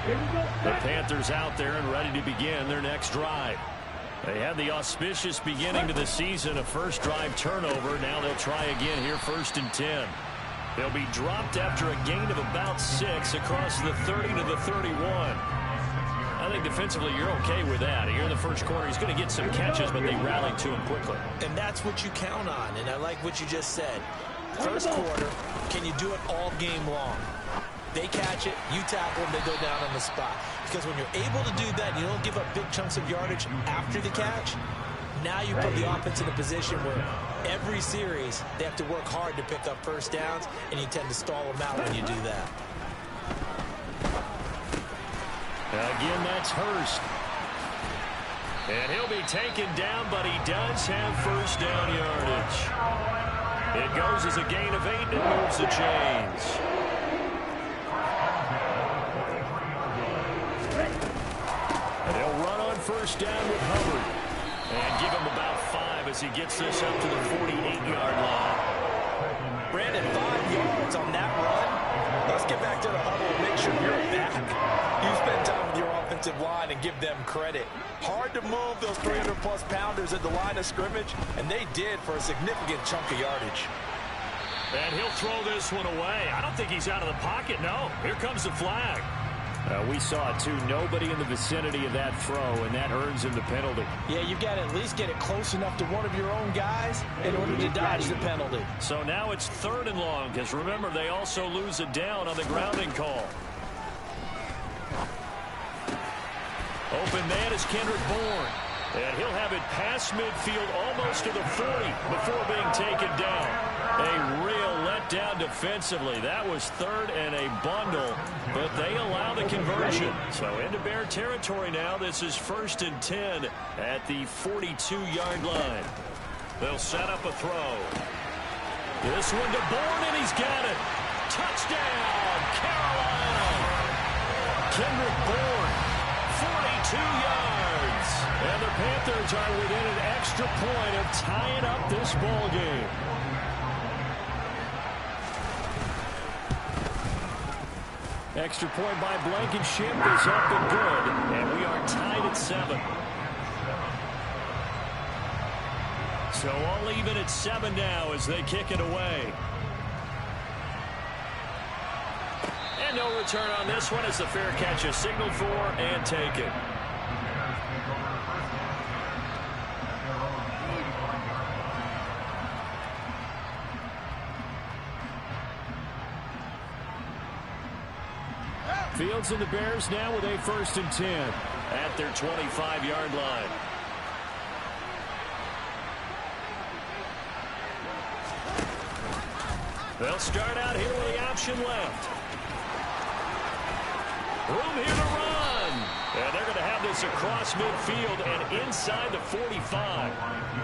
The Panthers out there and ready to begin their next drive. They had the auspicious beginning to the season, a first drive turnover. Now they'll try again here, 1st and 10. They'll be dropped after a gain of about 6 across the 30 to the 31. I think defensively you're okay with that. Here in the first quarter, he's going to get some catches, but they rallied to him quickly. And that's what you count on, and I like what you just said. First quarter, can you do it all game long? They catch it, you tackle them, they go down on the spot. Because when you're able to do that, you don't give up big chunks of yardage after the catch. Now you put the offense in a position where every series they have to work hard to pick up first downs, and you tend to stall them out when you do that. Again, that's Hurst. And he'll be taken down, but he does have first down yardage. It goes as a gain of 8 and moves the chains. And he'll run on first down with Hubbard. And give him about 5 as he gets this up to the 48-yard line. Brandon, 5 yards on that run. Let's get back to the huddle and make sure you're back. You spend time with your offensive line and give them credit. Hard to move those 300-plus pounders at the line of scrimmage, and they did for a significant chunk of yardage. And he'll throw this one away. I don't think he's out of the pocket, no. Here comes the flag. We saw it, too. Nobody in the vicinity of that throw, and that earns him the penalty. Yeah, you've got to at least get it close enough to one of your own guys in order to dodge the penalty. So now it's 3rd and long, because remember, they also lose it down on the grounding call. Open man is Kendrick Bourne. And he'll have it past midfield almost to the 40 before being taken down. A real letdown defensively. That was 3rd and a bundle, but they allow the conversion. So into Bear territory now. This is 1st and 10 at the 42-yard line. They'll set up a throw. This one to Bourne, and he's got it. Touchdown, Carolina. Kendrick Bourne, 42 yards. And the Panthers are within an extra point of tying up this ball game. Extra point by Blankenship is up and good. And we are tied at 7. So all even at 7 now as they kick it away. And no return on this one as the fair catch is signaled for and taken. Fields and the Bears now with a 1st and 10 at their 25-yard line. They'll start out here with the option left. Room here to run. And they're going to have this across midfield and inside the 45.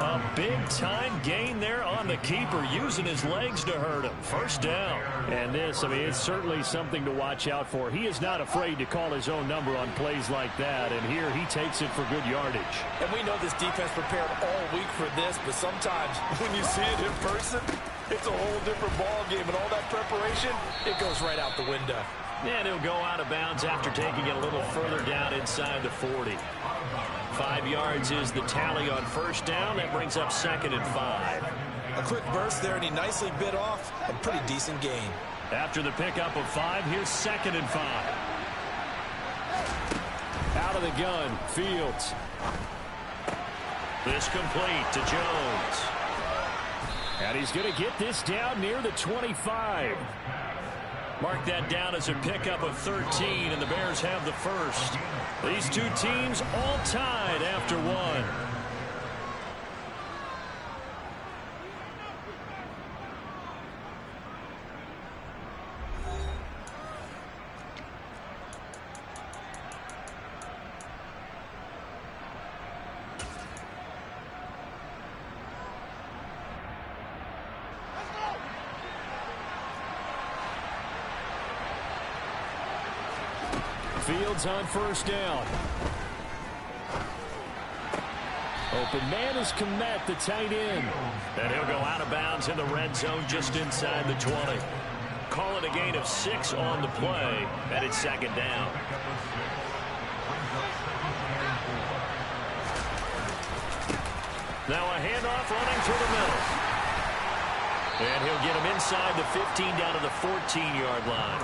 A big-time gain there on the keeper, using his legs to hurt him. First down. And this, I mean, it's certainly something to watch out for. He is not afraid to call his own number on plays like that. And here he takes it for good yardage. And we know this defense prepared all week for this, but sometimes when you see it in person, it's a whole different ball game. And all that preparation, it goes right out the window. And he'll go out of bounds after taking it a little further down inside the 40. 5 yards is the tally on first down. That brings up 2nd and 5. A quick burst there, and he nicely bit off a pretty decent gain. After the pickup of 5, here's 2nd and 5. Out of the gun, Fields. This complete to Jones. And he's going to get this down near the 25. Mark that down as a pickup of 13, and the Bears have the first. These two teams all tied after 1. Fields on first down. Open man is Kmet, the tight end. And he'll go out of bounds in the red zone just inside the 20. call it a gain of 6 on the play, and it's second down. Now a handoff running through the middle. And he'll get him inside the 15 down to the 14-yard line.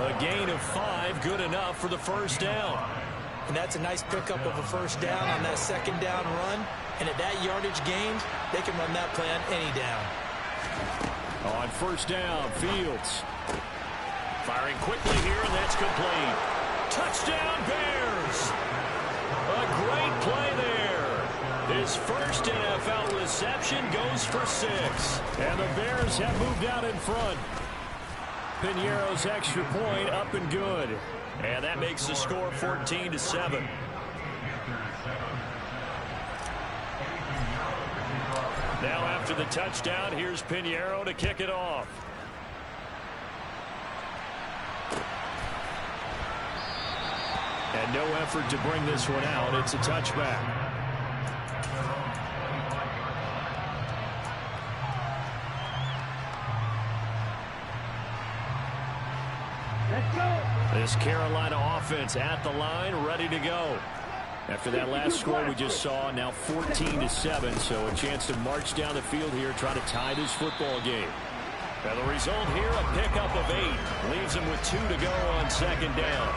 A gain of 5, good enough for the first down. And that's a nice pickup of a first down on that second down run. And at that yardage gained, they can run that play on any down. On first down, Fields. Firing quickly here, and that's complete. Touchdown, Bears! A great play there. His first NFL reception goes for 6. And the Bears have moved out in front. Piñeiro's extra point up and good. And that makes the score 14-7. Now after the touchdown, here's Piñeiro to kick it off. And no effort to bring this one out. It's a touchback. This Carolina offense at the line, ready to go. After that last score we just saw, now 14-7, so a chance to march down the field here, try to tie this football game. Now the result here, a pickup of 8. Leaves him with 2 to go on second down.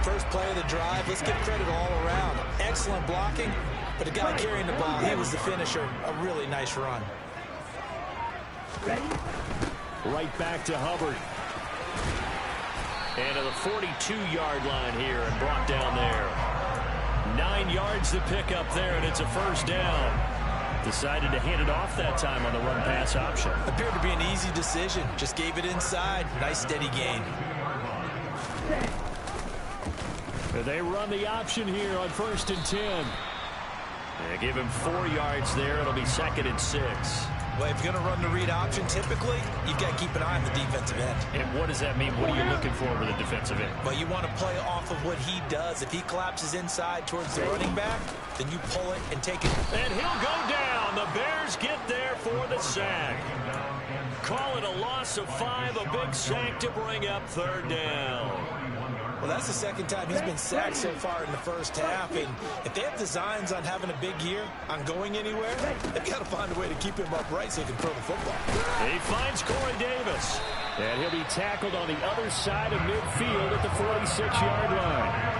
First play of the drive, let's give credit all around. Excellent blocking, but the guy carrying the ball, he was the finisher. A really nice run. Right back to Hubbard. And to the 42-yard line here and brought down there. 9 yards to pick up there, and it's a first down. Decided to hand it off that time on the run-pass option. Appeared to be an easy decision. Just gave it inside. Nice, steady gain. They run the option here on 1st and 10. They give him 4 yards there. It'll be 2nd and 6. Well, if you're going to run the read option, typically, you've got to keep an eye on the defensive end. And what does that mean? What are you looking for with a defensive end? Well, you want to play off of what he does. If he collapses inside towards the running back, then you pull it and take it. And he'll go down. The Bears get there for the sack. Call it a loss of 5, a big sack to bring up 3rd down. Well, that's the second time he's been sacked so far in the first half. And if they have designs on having a big year, on going anywhere, they've got to find a way to keep him upright so he can throw the football. He finds Corey Davis. And he'll be tackled on the other side of midfield at the 46-yard line.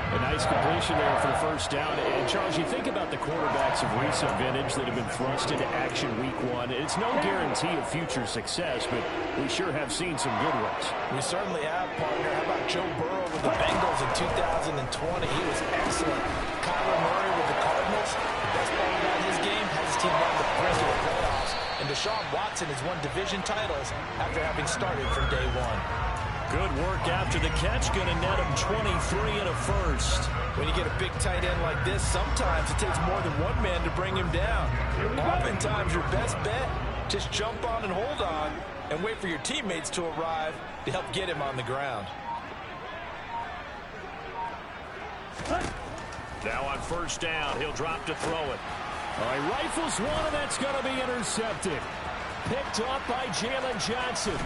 A nice completion there for the first down. And, Charles, you think about the quarterbacks of recent vintage that have been thrust into action week 1. It's no guarantee of future success, but we sure have seen some good ones. We certainly have, partner. How about Joe Burrow with the Bengals in 2020? He was excellent. Kyler Murray with the Cardinals. The best part about his game has his team won the regular playoffs. And Deshaun Watson has won division titles after having started from day 1. Good work after the catch. Going to net him 23 and a first. When you get a big tight end like this, sometimes it takes more than one man to bring him down. Oftentimes, your best bet, just jump on and hold on and wait for your teammates to arrive to help get him on the ground. Now on first down, he'll drop to throw it. All right, rifles one, and that's going to be intercepted. Picked up by Jalen Johnson.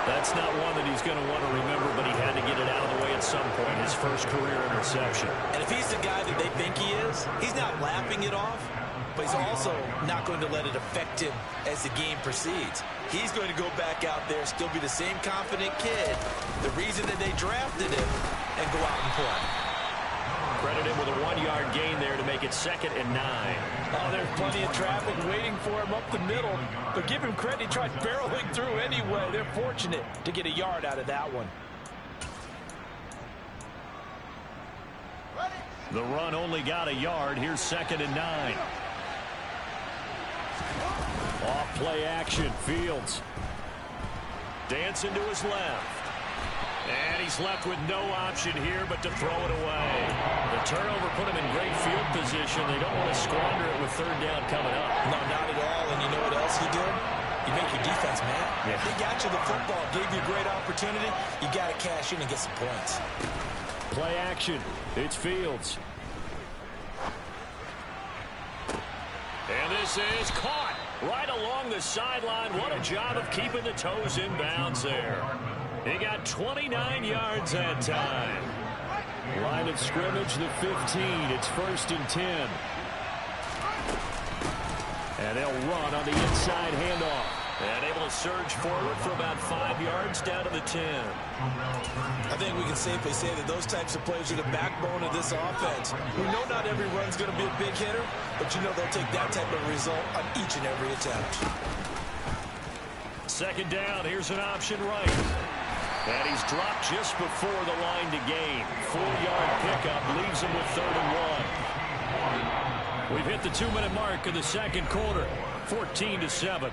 That's not one that he's going to want to remember, but he had to get it out of the way at some point, his first career interception. And if he's the guy that they think he is, he's not laughing it off, but he's also not going to let it affect him as the game proceeds. He's going to go back out there, still be the same confident kid, the reason that they drafted him, and go out and play. Credit him with a 1-yard gain there to make it 2nd and 9. Oh, there's plenty of traffic waiting for him up the middle. But give him credit, he tried barreling through anyway. They're fortunate to get a yard out of that one. The run only got a yard. Here's 2nd and 9. Off play action. Fields. Dancing to his left. And he's left with no option here but to throw it away. The turnover put him in great field position. They don't want to squander it with 3rd down coming up. No, not at all. And you know what else you did? You make your defense mad. Yeah. They got you the football, gave you a great opportunity. You got to cash in and get some points. Play action. It's Fields. And this is caught. right along the sideline. What a job of keeping the toes in bounds there. He got 29 yards that time. Line of scrimmage, the 15. It's 1st and 10. And they'll run on the inside handoff. And able to surge forward for about 5 yards down to the 10. I think we can safely say that those types of plays are the backbone of this offense. We know not every run's going to be a big hitter, but you know they'll take that type of result on each and every attempt. 2nd down, here's an option right. And he's dropped just before the line to gain. 4-yard pickup leaves him with 3rd and 1. We've hit the 2-minute mark of the 2nd quarter. 14-7.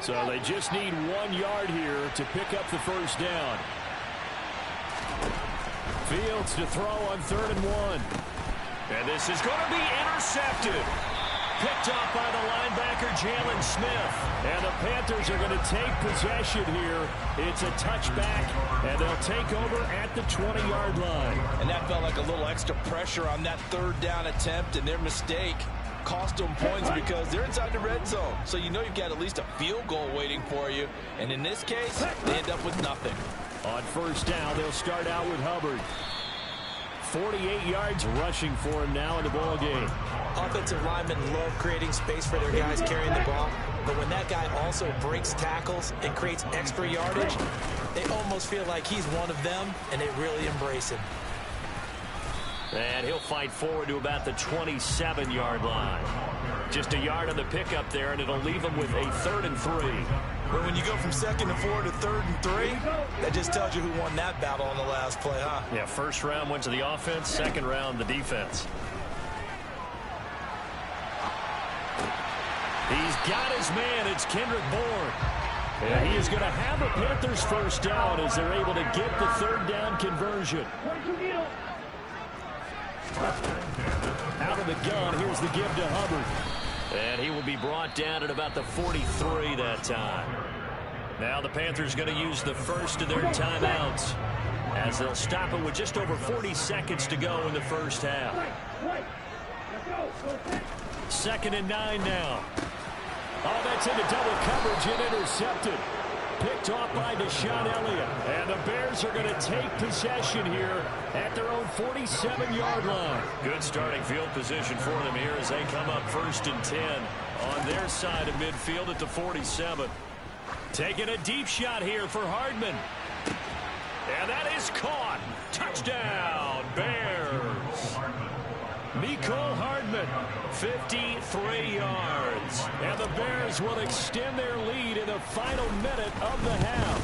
So they just need 1 yard here to pick up the 1st down. Fields to throw on 3rd and 1. And this is going to be intercepted. Picked up by the linebacker, Jalen Smith. And the Panthers are going to take possession here. It's a touchback, and they'll take over at the 20-yard line. And that felt like a little extra pressure on that 3rd down attempt, and their mistake cost them points because they're inside the red zone. So you know you've got at least a field goal waiting for you. And in this case, they end up with nothing. On 1st down, they'll start out with Hubbard. 48 yards rushing for him now in the ball game. Offensive linemen love creating space for their guys carrying the ball. But when that guy also breaks tackles and creates extra yardage, they almost feel like he's one of them, and they really embrace him. And he'll fight forward to about the 27-yard line. Just a yard on the pickup there, and it'll leave him with a 3rd and 3. But when you go from 2nd and 4 to 3rd and 3, that just tells you who won that battle on the last play, huh? Yeah, 1st round went to the offense, 2nd round the defense. He's got his man. It's Kendrick Bourne. And he is going to have a Panthers 1st down as they're able to get the 3rd down conversion. Out of the gun, here's the give to Hubbard. And he will be brought down at about the 43 that time. Now the Panthers going to use the first of their timeouts as they'll stop it with just over 40 seconds to go in the 1st half. 2nd and 9 now. Oh, that's into double coverage and intercepted. Picked off by Deshaun Elliott. And the Bears are going to take possession here at their own 47-yard line. Good starting field position for them here as they come up 1st and 10 on their side of midfield at the 47. Taking a deep shot here for Hardman. And that is caught. Touchdown, Bears. Mecole Hardman, 53 yards. And the Bears will extend their lead in the final minute of the half.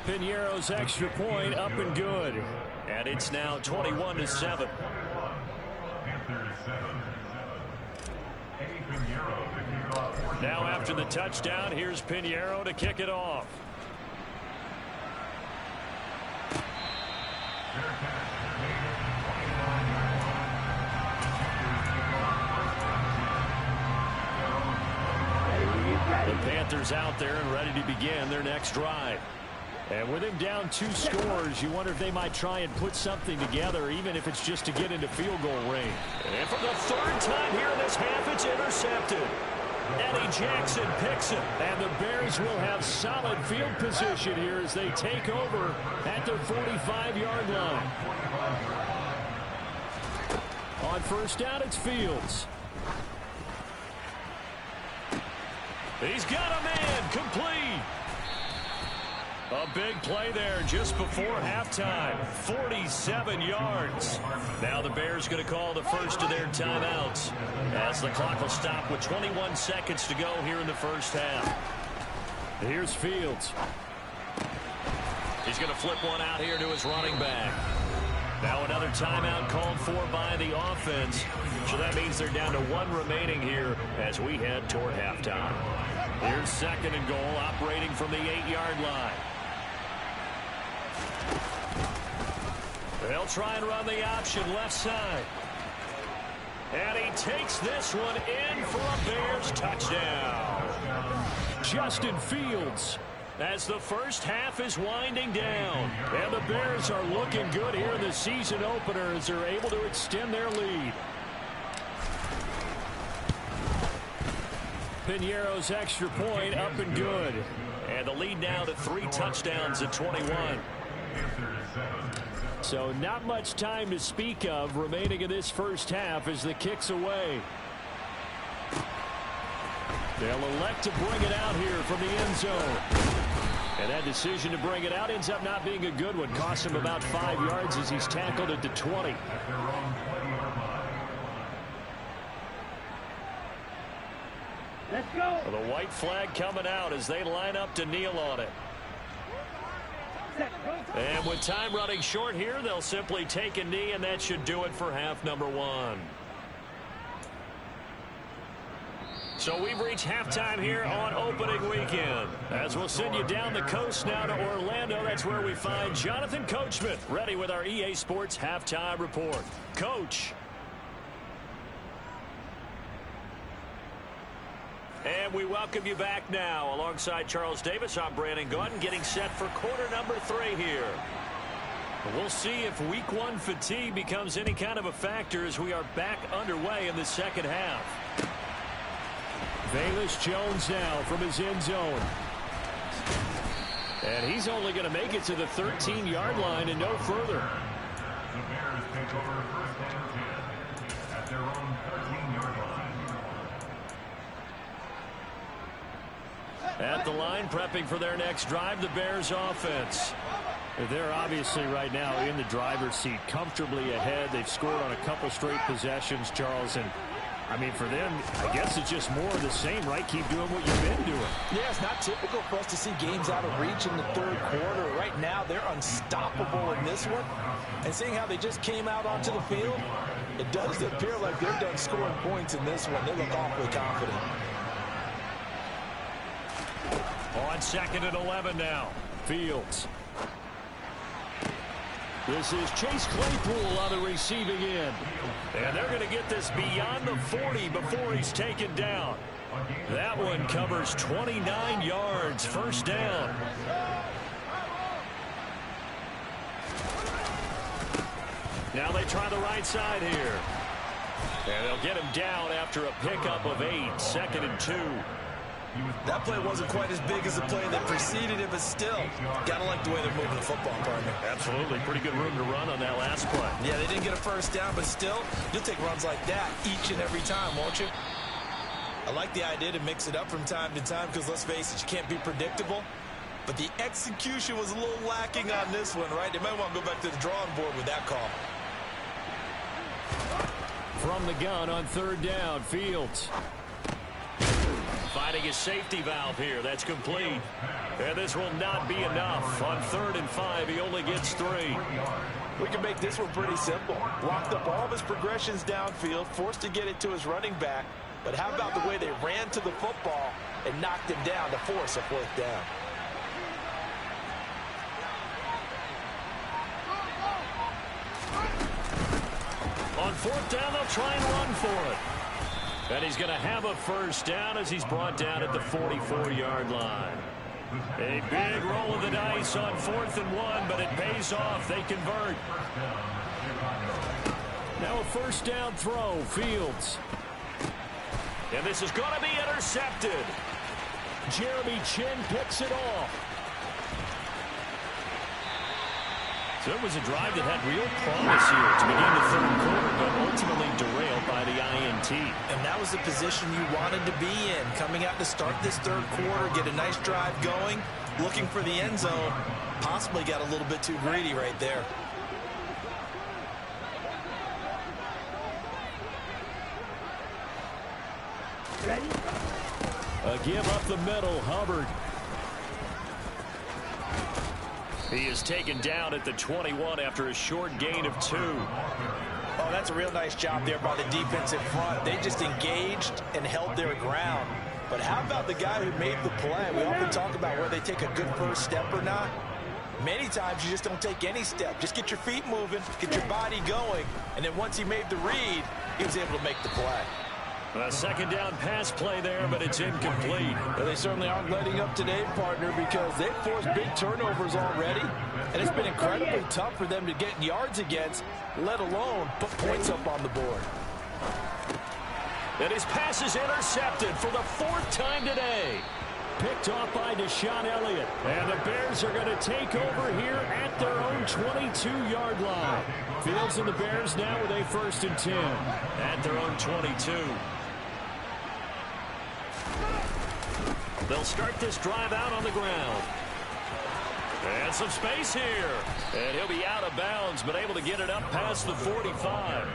Piñeiro's extra point up and good. And it's now 21-7. Now after the touchdown, here's Piñeiro to kick it off. The Panthers out there and ready to begin their next drive. And with him down 2 scores, you wonder if they might try and put something together, even if it's just to get into field goal range. And for the 3rd time here in this half, it's intercepted. Eddie Jackson picks it. And the Bears will have solid field position here as they take over at their 45-yard line. On 1st down, it's Fields. He's got a man, complete. A big play there just before halftime. 47 yards. Now the Bears going to call the first of their timeouts as the clock will stop with 21 seconds to go here in the 1st half. Here's Fields. He's going to flip one out here to his running back. Now another timeout called for by the offense. So that means they're down to 1 remaining here as we head toward halftime. Here's 2nd and goal, operating from the 8-yard line. They'll try and run the option left side. And he takes this one in for a Bears touchdown. Justin Fields, as the 1st half is winding down. And the Bears are looking good here in the season opener as they're able to extend their lead. Piñeiro's extra point up and good. And the lead now to 3 touchdowns at 21. So not much time to speak of remaining in this first half as the kick's away. They'll elect to bring it out here from the end zone. And that decision to bring it out ends up not being a good one. Costs him about 5 yards as he's tackled at the 20. Let's go. Well, the white flag coming out as they line up to kneel on it. And with time running short here, they'll simply take a knee, and that should do it for half number 1. So we've reached halftime here on opening weekend. As we'll send you down the coast now to Orlando, that's where we find Jonathan Coachman ready with our EA Sports halftime report. Coach. And we welcome you back now. Alongside Charles Davis, I'm Brandon Gaudin, getting set for quarter number 3 here. We'll see if week 1 fatigue becomes any kind of a factor as we are back underway in the second half. Velus Jones now from his end zone. And he's only going to make it to the 13-yard line and no further. The Bears take over first and 10 at their own 13-yard line. At the line, prepping for their next drive, the Bears offense. They're obviously right now in the driver's seat, comfortably ahead. They've scored on a couple straight possessions, Charles, and I mean, for them, I guess it's just more of the same, right? Keep doing what you've been doing. Yeah, it's not typical for us to see games out of reach in the third quarter. Right now, they're unstoppable in this one. And seeing how they just came out onto the field, it does appear like they're done scoring points in this one. They look awfully confident. On 2nd and 11 now. Fields. This is Chase Claypool on the receiving end. And they're going to get this beyond the 40 before he's taken down. That one covers 29 yards. First down. Now they try the right side here. And they'll get him down after a pickup of 8. 2nd and 2. That play wasn't quite as big as the play that preceded it, but still, gotta like the way they're moving the football, partner. Absolutely. Pretty good room to run on that last play. Yeah, they didn't get a first down, but still, you'll take runs like that each and every time, won't you? I like the idea to mix it up from time to time because, let's face it, you can't be predictable. But the execution was a little lacking on this one, right? They might want to go back to the drawing board with that call. From the gun on 3rd down, Fields. Finding his safety valve here. That's complete. And this will not be enough. On 3rd and 5, he only gets 3. We can make this one pretty simple. Blocked up all of his progressions downfield, forced to get it to his running back. But how about the way they ran to the football and knocked him down to force a 4th down? On 4th down, they'll try and run for it. And he's going to have a first down as he's brought down at the 44-yard line. A big roll of the dice on 4th and 1, but it pays off. They convert. Now a first down throw, Fields. And this is going to be intercepted. Jeremy Chin picks it off. So it was a drive that had real promise here to begin the 3rd quarter, but ultimately derailed by the INT. And that was the position you wanted to be in. Coming out to start this 3rd quarter, get a nice drive going, looking for the end zone. Possibly got a little bit too greedy right there. Ready? A give up the middle, Hubbard. He is taken down at the 21 after a short gain of 2. Oh, that's a real nice job there by the defense in front. They just engaged and held their ground. But how about the guy who made the play? We often talk about where they take a good first step or not. Many times you just don't take any step. Just get your feet moving, get your body going, and then once he made the read, he was able to make the play. A 2nd down pass play there, but it's incomplete. Well, they certainly aren't letting up today, partner, because they've forced big turnovers already, and it's been incredibly tough for them to get yards against, let alone put points up on the board. And his pass is intercepted for the 4th time today. Picked off by Deshaun Elliott. And the Bears are going to take over here at their own 22-yard line. Fields and the Bears now with a 1st and 10. At their own 22. They'll start this drive out on the ground. And some space here. And he'll be out of bounds, but able to get it up past the 45.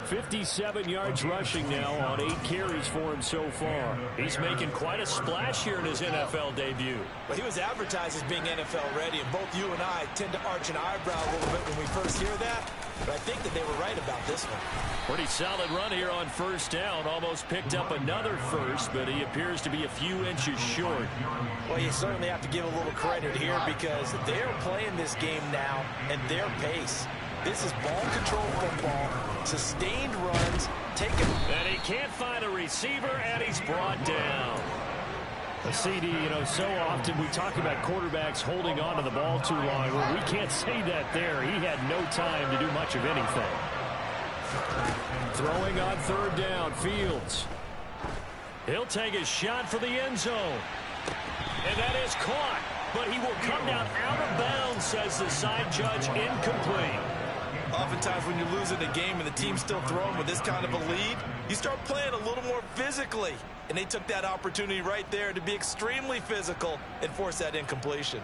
57 yards rushing now on 8 carries for him so far. He's making quite a splash here in his NFL debut. Well, he was advertised as being NFL ready, and both you and I tend to arch an eyebrow a little bit when we first hear that. But I think that they were right about this one. Pretty solid run here on 1st down. Almost picked up another first, but he appears to be a few inches short. Well, you certainly have to give a little credit here because they're playing this game now at their pace. This is ball control football, sustained runs, taken. And he can't find a receiver, and he's brought down. A CD, so often we talk about quarterbacks holding on to the ball too long. Well, we can't say that there. He had no time to do much of anything. Throwing on 3rd down, Fields. He'll take a shot for the end zone. And that is caught. But he will come down out of bounds, says the side judge, incomplete. Oftentimes when you're losing a game and the team's still throwing with this kind of a lead, you start playing a little more physically. And they took that opportunity right there to be extremely physical and force that incompletion.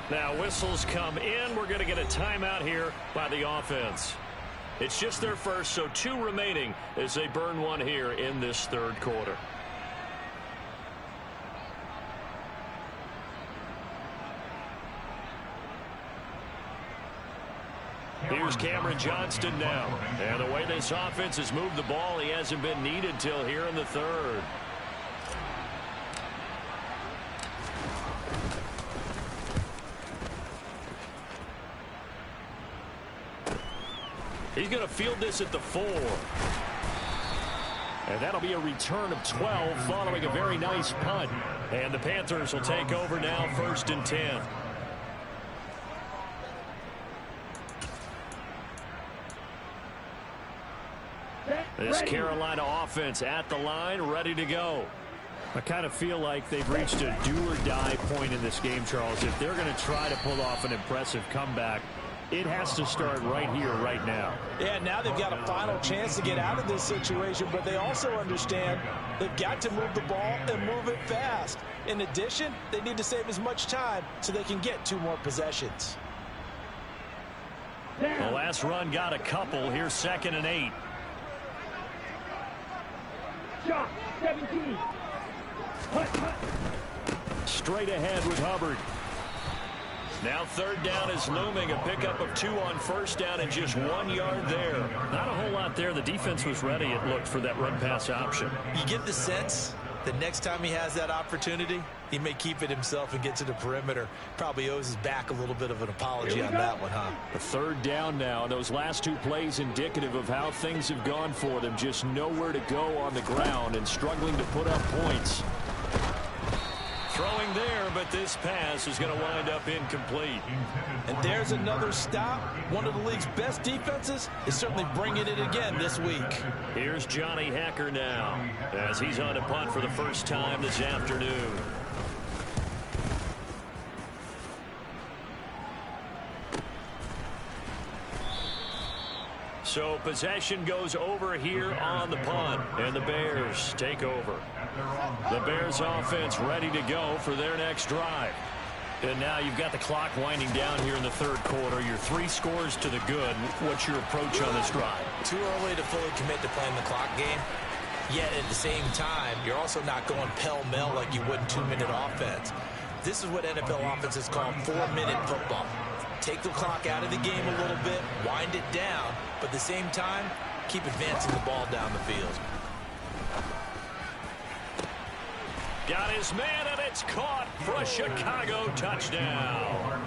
Now whistles come in. We're going to get a timeout here by the offense. It's just their first, so 2 remaining as they burn one here in this 3rd quarter. Here's Cameron Johnston now. And the way this offense has moved the ball, he hasn't been needed till here in the 3rd. He's going to field this at the 4. And that'll be a return of 12 following a very nice punt. And the Panthers will take over now, 1st and 10. This Carolina offense at the line, ready to go. I kind of feel like they've reached a do-or-die point in this game, Charles. If they're going to try to pull off an impressive comeback, it has to start right here, right now. Yeah, now they've got a final chance to get out of this situation, but they also understand they've got to move the ball and move it fast. In addition, they need to save as much time so they can get 2 more possessions. The last run got a couple. Here's 2nd and 8. Shot, 17. Straight ahead with Hubbard. Now 3rd down is looming. A pickup of 2 on 1st down and just 1 yard there. Not a whole lot there. The defense was ready, it looked, for that run-pass option. You get the sense that next time he has that opportunity, he may keep it himself and get to the perimeter. Probably owes his back a little bit of an apology on that one, huh? A 3rd down now, and those last 2 plays indicative of how things have gone for them. Just nowhere to go on the ground and struggling to put up points. Throwing there, but this pass is going to wind up incomplete. And there's another stop. One of the league's best defenses is certainly bringing it again this week. Here's Johnny Hacker now as he's on a punt for the first time this afternoon. So possession goes over here on the punt, and the Bears take over. The Bears offense ready to go for their next drive. And now you've got the clock winding down here in the 3rd quarter. You're 3 scores to the good. What's your approach on this drive? Too early to fully commit to playing the clock game. Yet at the same time, you're also not going pell-mell like you would in 2-minute offense. This is what NFL offenses call 4-minute football. Take the clock out of the game a little bit, wind it down, but at the same time, keep advancing the ball down the field. Got his man, and it's caught for a Chicago touchdown.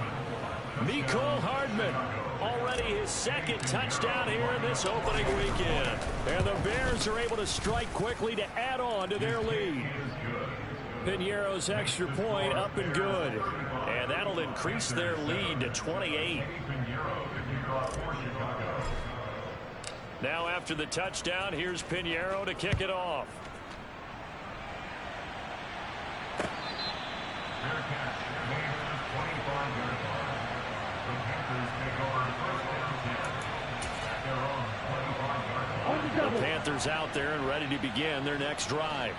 Mecole Hardman, already his second touchdown here in this opening weekend. And the Bears are able to strike quickly to add on to their lead. Piñeiro's extra point up and good. And that'll increase their lead to 28. Now after the touchdown, here's Piñeiro to kick it off. The Panthers out there and ready to begin their next drive.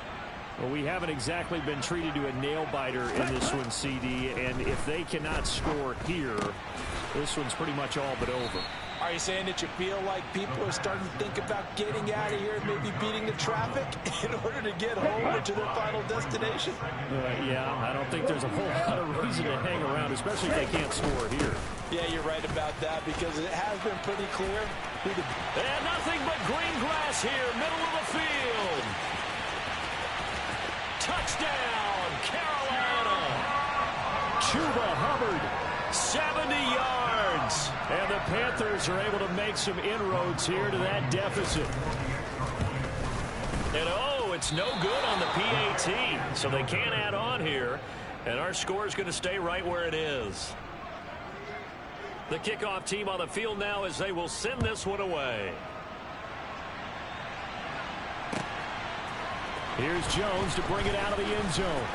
Well, we haven't exactly been treated to a nail-biter in this one, CD, and if they cannot score here, this one's pretty much all but over. Are you saying that you feel like people are starting to think about getting out of here and maybe beating the traffic in order to get home or to their final destination? Yeah, I don't think there's a whole lot of reason to hang around, especially if they can't score here. Yeah, you're right about that because it has been pretty clear. And nothing but green grass here, middle of the field. Touchdown, Carolina. Chuba Hubbard, 70 yards. And the Panthers are able to make some inroads here to that deficit. And oh, it's no good on the PAT. So they can't add on here. And our score is going to stay right where it is. The kickoff team on the field now as they will send this one away. Here's Jones to bring it out of the end zone.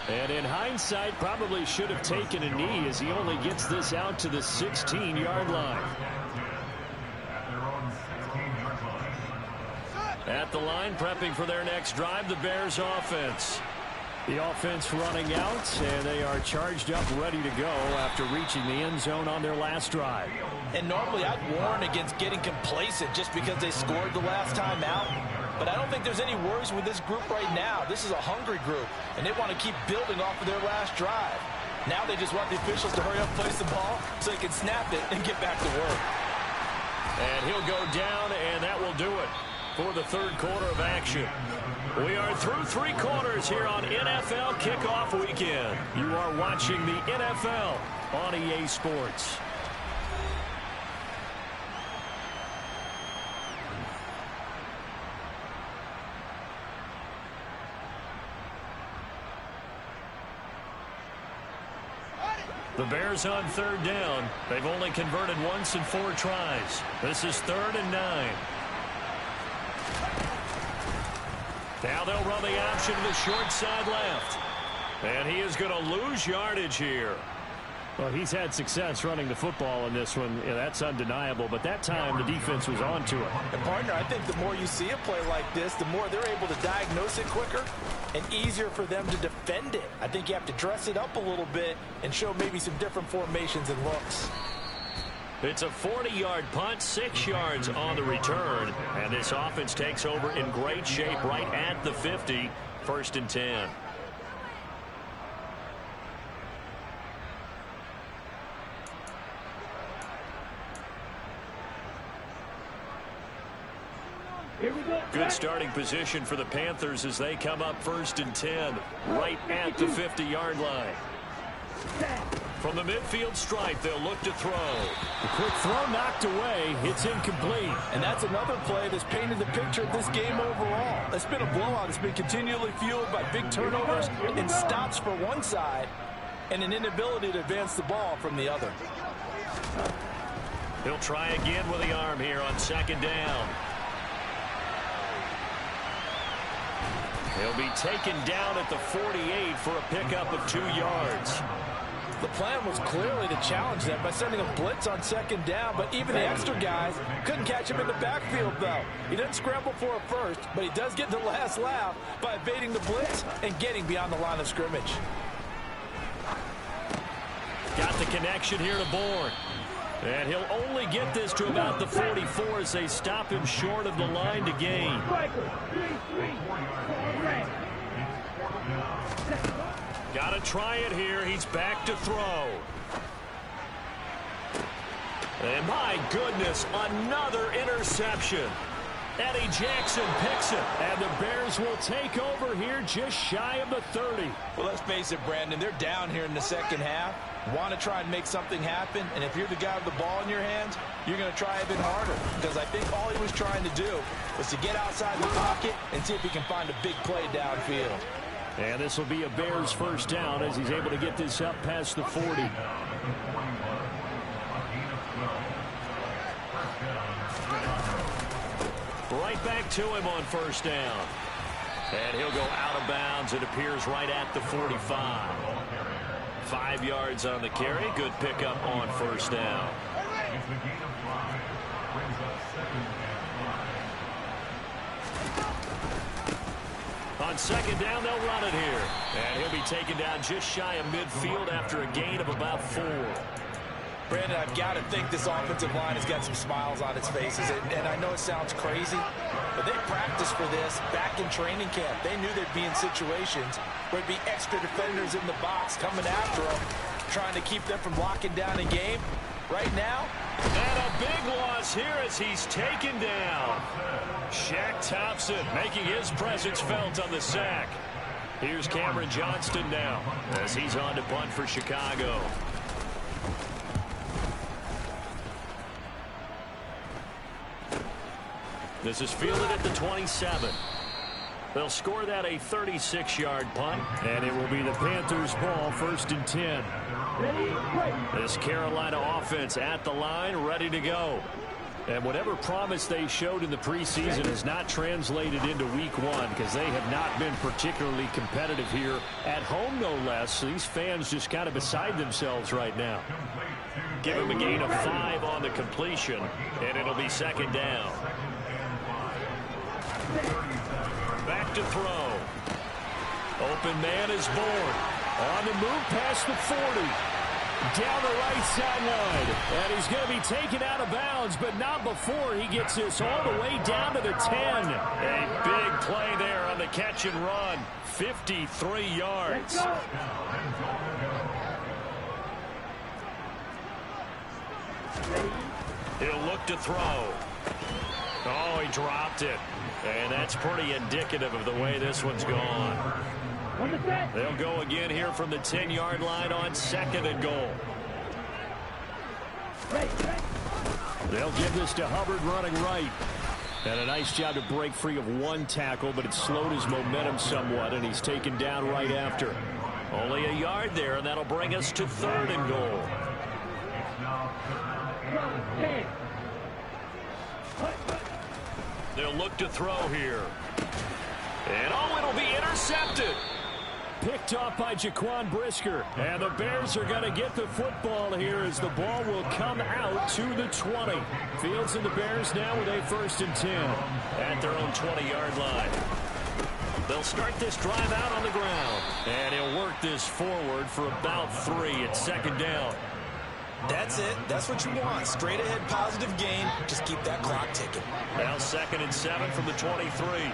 And in hindsight, probably should have taken a knee as he only gets this out to the 16-yard line. At the line, prepping for their next drive, the Bears offense. The offense running out, and they are charged up, ready to go after reaching the end zone on their last drive. And normally I'd warn against getting complacent just because they scored the last time out. But I don't think there's any worries with this group right now. This is a hungry group, and they want to keep building off of their last drive. Now they just want the officials to hurry up, place the ball, so they can snap it and get back to work. And he'll go down, and that will do it for the third quarter of action. We are through 3 quarters here on NFL Kickoff Weekend. You are watching the NFL on EA Sports. The Bears on third down. They've only converted once in 4 tries. This is 3rd and 9. Now they'll run the option to the short side left. And he is going to lose yardage here. Well, he's had success running the football in this one. Yeah, that's undeniable. But that time, the defense was on to it. And, partner, I think the more you see a play like this, the more they're able to diagnose it quicker and easier for them to defend it. I think you have to dress it up a little bit and show maybe some different formations and looks. It's a 40-yard punt, 6 yards on the return. And this offense takes over in great shape right at the 50, 1st and 10. Good starting position for the Panthers as they come up 1st and 10, right at the 50-yard line. From the midfield stripe, they'll look to throw. The quick throw knocked away. It's incomplete. And that's another play that's painted the picture of this game overall. It's been a blowout. It's been continually fueled by big turnovers and stops for one side and an inability to advance the ball from the other. He'll try again with the arm here on 2nd down. He'll be taken down at the 48 for a pickup of 2 yards. The plan was clearly to challenge them by sending a blitz on 2nd down, but even the extra guys couldn't catch him in the backfield, though. He doesn't scramble for a first, but he does get the last laugh by evading the blitz and getting beyond the line of scrimmage. Got the connection here to Bourne. And he'll only get this to about the 44 as they stop him short of the line to gain. Got to try it here. He's back to throw. And my goodness, another interception. Eddie Jackson picks it, and the Bears will take over here just shy of the 30. Well, let's face it, Brandon, they're down here in the second half. want to try and make something happen, and if you're the guy with the ball in your hands, you're going to try a bit harder, because I think all he was trying to do was to get outside the pocket and see if he can find a big play downfield. And this will be a Bears first down as he's able to get this up past the 40. Right back to him on first down. And he'll go out of bounds. It appears right at the 45. 5 yards on the carry. Good pickup on first down. On second down, they'll run it here. And he'll be taken down just shy of midfield after a gain of about 4. Brandon, I've got to think this offensive line has got some smiles on its faces. And I know it sounds crazy, but they practiced for this back in training camp. They knew they'd be in situations where there'd be extra defenders in the box coming after them, trying to keep them from locking down a game. Right now, and a big loss here as he's taken down. Shaq Thompson making his presence felt on the sack. Here's Cameron Johnston now as he's on to punt for Chicago. This is fielded at the 27. They'll score that a 36-yard punt, and it will be the Panthers' ball, 1st and 10. This Carolina offense at the line, ready to go. And whatever promise they showed in the preseason has not translated into week 1 because they have not been particularly competitive here at home, no less. These fans just kind of beside themselves right now. Give him a gain of 5 on the completion, and it'll be 2nd down. Back to throw. Open man is born. On the move past the 40. Down the right sideline. And he's going to be taken out of bounds, but not before he gets this all the way down to the 10. A big play there on the catch and run. 53 yards. He'll look to throw. Oh, he dropped it. And that's pretty indicative of the way this one's gone. They'll go again here from the 10-yard line on 2nd and goal. They'll give this to Hubbard running right. And a nice job to break free of 1 tackle, but it slowed his momentum somewhat, and he's taken down right after. Only a yard there, and that'll bring us to 3rd and goal. They'll look to throw here. And oh, it'll be intercepted. Picked off by Jaquan Brisker. And the Bears are going to get the football here as the ball will come out to the 20. Fields and the Bears now with a 1st and 10 at their own 20-yard line. They'll start this drive out on the ground. And he'll work this forward for about 3 at 2nd down. That's it. That's what you want. Straight ahead positive gain. Just keep that clock ticking. Now 2nd and 7 from the 23.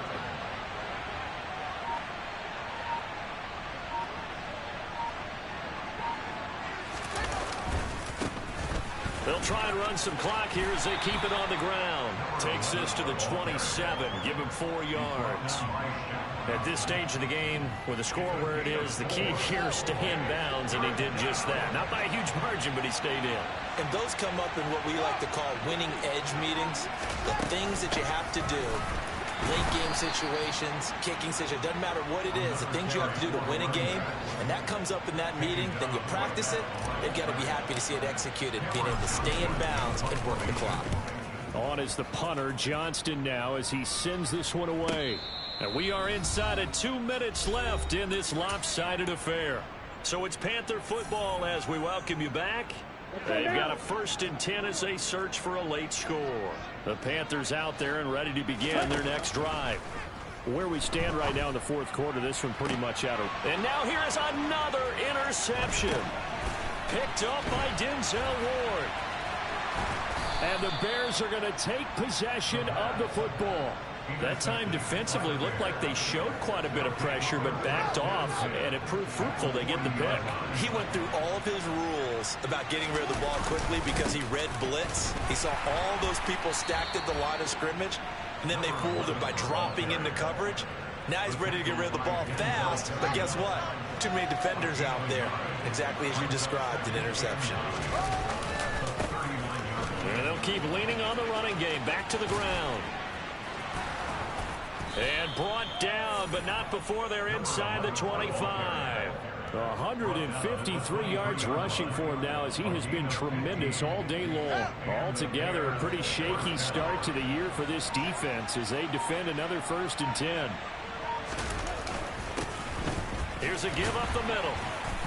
They'll try and run some clock here as they keep it on the ground. Takes this to the 27. Give him 4 yards. At this stage of the game, with the score where it is, the key here is stay in bounds, and he did just that. Not by a huge margin, but he stayed in. And those come up in what we like to call winning edge meetings. The things that you have to do. Late game situations, kicking situations, doesn't matter what it is. The things you have to do to win a game, and that comes up in that meeting, then you practice it. They've got to be happy to see it executed, being able to stay in bounds and work the clock. On is the punter, Johnston now, as he sends this one away. And we are inside of 2 minutes left in this lopsided affair. So it's Panther football as we welcome you back. They've got a 1st and 10 as they search for a late score. The Panthers out there and ready to begin their next drive. Where we stand right now in the 4th quarter, this one pretty much out of... And now here is another interception. Picked up by Denzel Ward. And the Bears are going to take possession of the football. That time defensively looked like they showed quite a bit of pressure but backed off, and it proved fruitful. They get the pick. He went through all of his rules about getting rid of the ball quickly because he read blitz. He saw all those people stacked at the line of scrimmage, and then they fooled him by dropping into coverage. Now he's ready to get rid of the ball fast, but guess what? too many defenders out there. Exactly as you described, an interception. And they'll keep leaning on the running game. Back to the ground. And brought down, but not before they're inside the 25. 153 yards rushing for him now, as he has been tremendous all day long. Altogether, a pretty shaky start to the year for this defense as they defend another 1st and 10. Here's a give up the middle.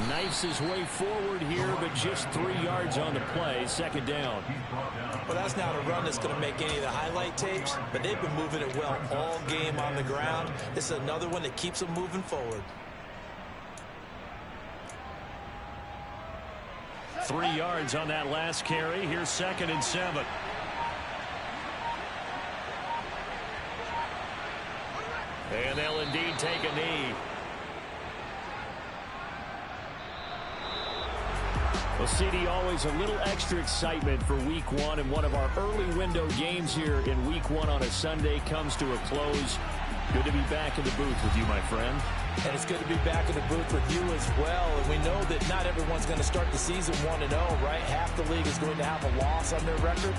Knifes his way forward here, but just 3 yards on the play. 2nd down. Well, that's not a run that's going to make any of the highlight tapes, but they've been moving it well all game on the ground. This is another one that keeps them moving forward. 3 yards on that last carry. Here's 2nd and 7. And they'll indeed take a knee. Well, CD, always a little extra excitement for Week 1, and one of our early window games here in Week 1 on a Sunday comes to a close. Good to be back in the booth with you, my friend. And it's good to be back in the booth with you as well. And we know that not everyone's going to start the season 1-0, right? Half the league is going to have a loss on their record.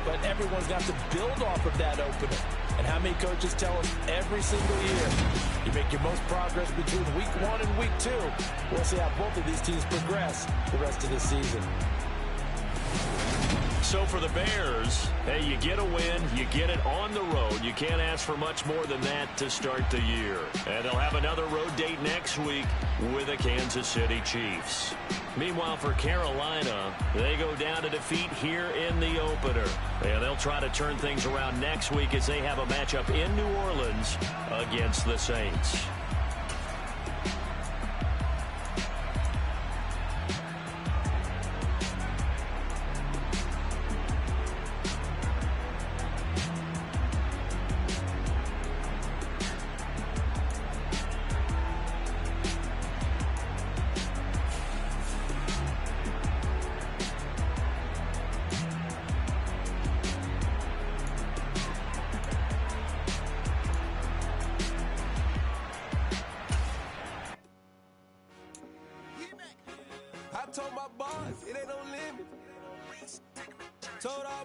But everyone's got to build off of that opener. And how many coaches tell us every single year, you make your most progress between Week 1 and Week 2. We'll see how both of these teams progress the rest of the season. So for the Bears, hey, you get a win, you get it on the road. You can't ask for much more than that to start the year. And they'll have another road date next week with the Kansas City Chiefs. Meanwhile, for Carolina, they go down to defeat here in the opener. And they'll try to turn things around next week as they have a matchup in New Orleans against the Saints. I told my boss, it ain't no limit. Told all